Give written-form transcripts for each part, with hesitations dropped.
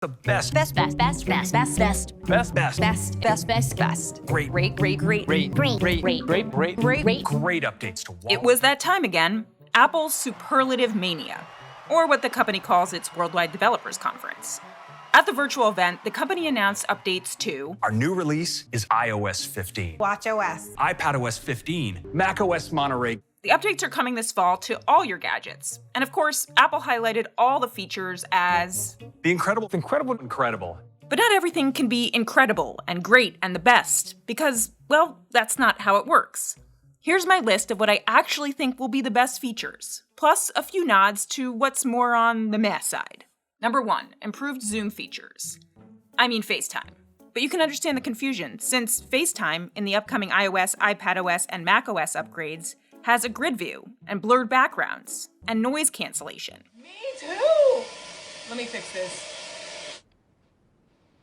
The best. Best. Great. Great updates to Wall. It was that time again, Apple's superlative mania, or what the company calls its Worldwide Developers Conference. At the virtual event, the company announced updates to Our new release is iOS 15, WatchOS, iPadOS 15, macOS Monterey. The updates are coming this fall to all your gadgets. And of course, Apple highlighted all the features as The incredible. But not everything can be incredible and great and the best, because, well, that's not how it works. Here's my list of what I actually think will be the best features, plus a few nods to what's more on the meh side. Number 1, improved Zoom features. I mean FaceTime. But you can understand the confusion, since FaceTime, in the upcoming iOS, iPadOS, and macOS upgrades, has a grid view, and blurred backgrounds, and noise cancellation. Me too! Let me fix this.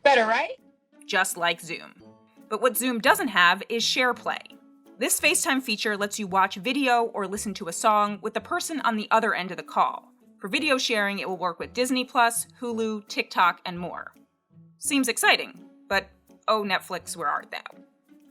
Better, right? Just like Zoom. But what Zoom doesn't have is SharePlay. This FaceTime feature lets you watch video or listen to a song with the person on the other end of the call. For video sharing, it will work with Disney+, Hulu, TikTok, and more. Seems exciting, but oh Netflix, where art thou?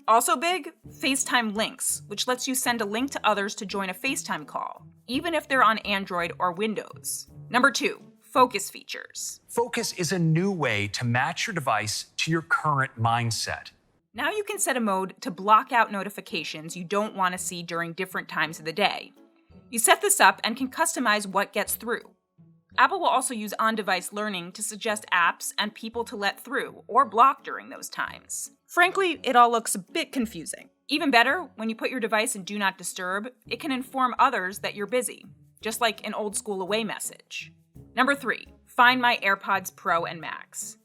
Also big, FaceTime links, which lets you send a link to others to join a FaceTime call, even if they're on Android or Windows. Number 2, focus features. Focus is a new way to match your device to your current mindset. Now you can set a mode to block out notifications you don't want to see during different times of the day. You set this up and can customize what gets through. Apple will also use on-device learning to suggest apps and people to let through or block during those times. Frankly, it all looks a bit confusing. Even better, when you put your device in Do Not Disturb, it can inform others that you're busy, just like an old-school away message. Number 3, find My AirPods Pro and Max.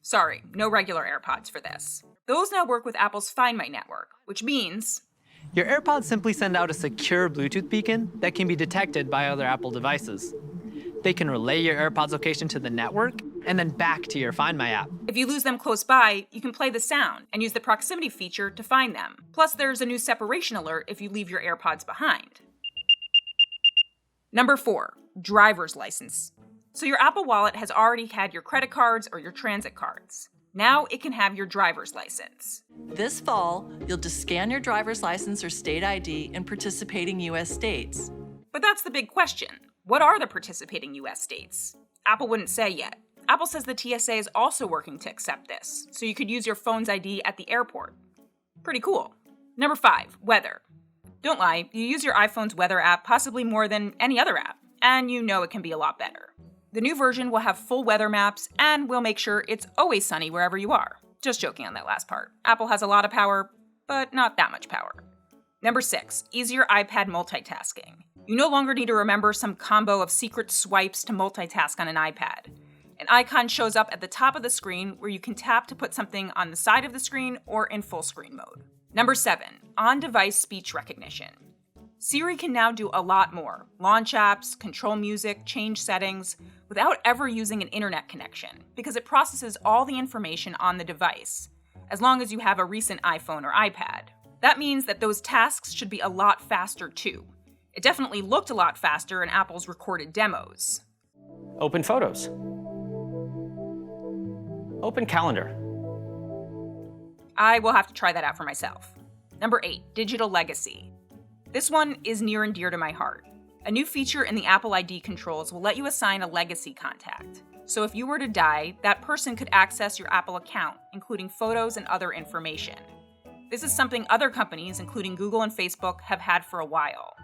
Sorry, no regular AirPods for this. Those now work with Apple's Find My network, which means Your AirPods simply send out a secure Bluetooth beacon that can be detected by other Apple devices. They can relay your AirPods location to the network and then back to your Find My app. if you lose them close by, you can play the sound and use the proximity feature to find them. Plus, there's a new separation alert if you leave your AirPods behind. Number 4, driver's license. So your Apple Wallet has already had your credit cards or your transit cards. Now it can have your driver's license. This fall, you'll just scan your driver's license or state ID in participating U.S. states. But that's the big question. What are the participating US states? Apple wouldn't say yet. Apple says the TSA is also working to accept this, so you could use your phone's ID at the airport. Pretty cool. Number 5, weather. Don't lie, you use your iPhone's weather app possibly more than any other app, and you know it can be a lot better. The new version will have full weather maps and will make sure it's always sunny wherever you are. Just joking on that last part. Apple has a lot of power, but not that much power. Number 6, easier iPad multitasking. You no longer need to remember some combo of secret swipes to multitask on an iPad. An icon shows up at the top of the screen where you can tap to put something on the side of the screen or in full screen mode. Number 7, on-device speech recognition. Siri can now do a lot more. Launch apps, control music, change settings, without ever using an internet connection, because it processes all the information on the device, as long as you have a recent iPhone or iPad. That means that those tasks should be a lot faster too. It definitely looked a lot faster in Apple's recorded demos. Open Photos. Open Calendar. I will have to try that out for myself. Number 8, digital legacy. This one is near and dear to my heart. A new feature in the Apple ID controls will let you assign a legacy contact. So if you were to die, that person could access your Apple account, including photos and other information. This is something other companies, including Google and Facebook, have had for a while.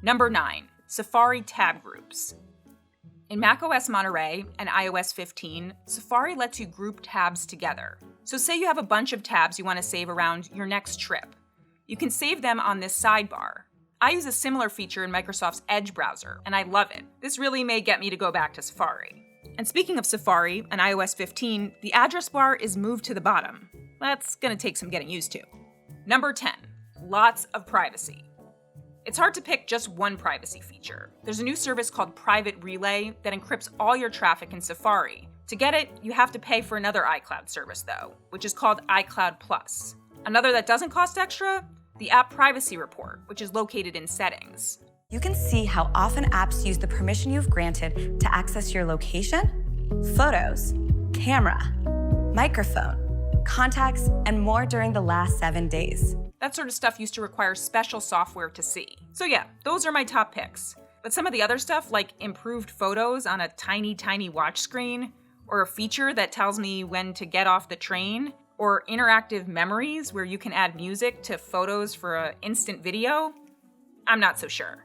Number 9, Safari tab groups. In macOS Monterey and iOS 15, Safari lets you group tabs together. So say you have a bunch of tabs you want to save around your next trip. You can save them on this sidebar. I use a similar feature in Microsoft's Edge browser, and I love it. This really may get me to go back to Safari. And speaking of Safari and iOS 15, the address bar is moved to the bottom. That's going to take some getting used to. Number 10, lots of privacy. It's hard to pick just one privacy feature. There's a new service called Private Relay that encrypts all your traffic in Safari. To get it, you have to pay for another iCloud service though, which is called iCloud Plus. Another that doesn't cost extra? The App Privacy Report, which is located in Settings. You can see how often apps use the permission you've granted to access your location, photos, camera, microphone, contacts, and more during the last 7 days. That sort of stuff used to require special software to see. So yeah, those are my top picks. But some of the other stuff, like improved photos on a tiny, tiny watch screen, or a feature that tells me when to get off the train, or interactive memories where you can add music to photos for an instant video, I'm not so sure.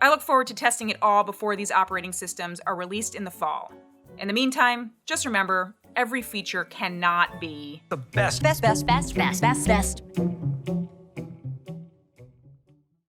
I look forward to testing it all before these operating systems are released in the fall. In the meantime, just remember, every feature cannot be The best. Best.